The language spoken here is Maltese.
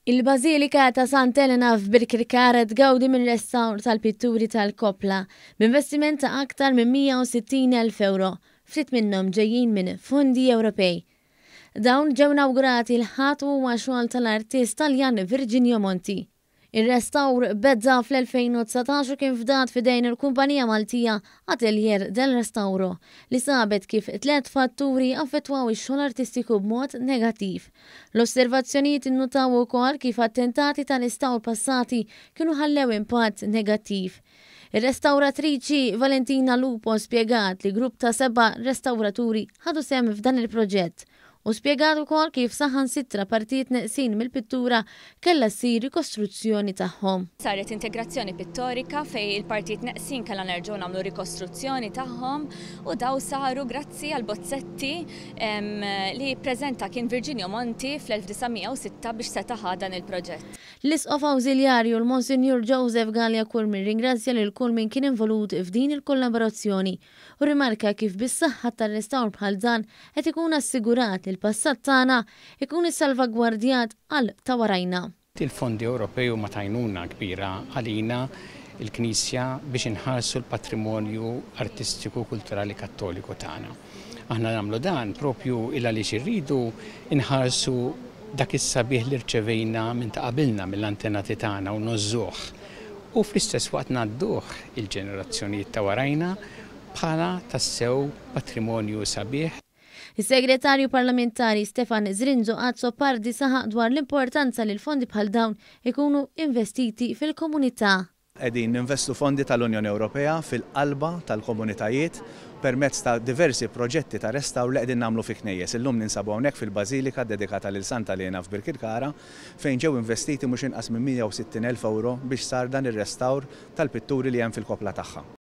Il-Bażilika ta' Sant'Elena f'Birkirkara tgawdi minn restawr tal-pitturi tal-Kopla b'investiment ta' aktar minn 160,000 euro, ftit minnhom ġejjin minn fondi Ewropej. Dawn ġew nawgurati l-ħadd huwa xogħol tal-artist Taljan Virginio Monti. Ir-restawr bedda fl-2019 kien fdat fidejn il-kumpanija Maltija Atelier del Restauro li sabet kif 3 fatturi affettwaw ix-xogħol artistiku b'mod negattiv. L-osservazzjonijiet innutaw ukoll kif attentati tal-istawr passati kienu ħallew impatt negattiv. Ir-restawratriċi Valentina Lupo spjegat li grupp ta' 7 restawraturi ħadu sehem f'dan il-proġett u spjegat ukoll kif saħansitra partijiet neqsin mill-pittura kellha ssir rikostruzzjoni tagħhom. Saret integrazzjoni pittorika fej il-partijiet neqsin kellha nerġgħu nagħmlu rikostruzzjoni tagħhom u daw saru grazzi għal bozzetti li ppreżenta kien Virginio Monti fl-1906 biex setaħ dan il-proġett. L-Isqof Awżiljarju l-Monsinjur Joseph Gallia Kulmin ringrazzja lil kull min kien involut f'din il-kollaborazzjoni u rimarka kif bis-saħħa tar-restawr bħal dan qed ikun assigurat il-passat tagħna ikun issalvagwardjat għal ta' warajna. Il-fondi Ewropej huma tajnuna kbira għalina il-Knisja biex inħarsu l-patrimonju artistiku kulturali kattoliku tagħna. Aħna nagħmlu dan propju il għaliex irridu inħarsu dak is-sabiħ li rċevejna minn ta' qabilna mill-antenati tagħna u nożżuh. U fl-istess waqt ngħadduh il-ġenerazzjonijiet ta' warajna bħala tassew patrimonju sabiħ. Is-Segretarju Parlamentari Stefan Zrinzo Azzo Pardi saħaq dwar l-importanza li l-fondi bħal dawn ikunu investiti fil-komunità. Qegħdin ninvestu fondi tal-Unjoni Ewropea fil-qalba tal-komunitajiet permezz ta' diversi proġetti ta' restawr li qegħdin nagħmlu fi knejjes. Illum ninsabu hawnhekk fil-Bażilika dedikata lil Sant'Elena f'Birkirkara fejn ġew investiti mhux inqas minn 160,000 euro biex sar dan ir-restawr tal-pitturi li hemm fil-kopla tagħha.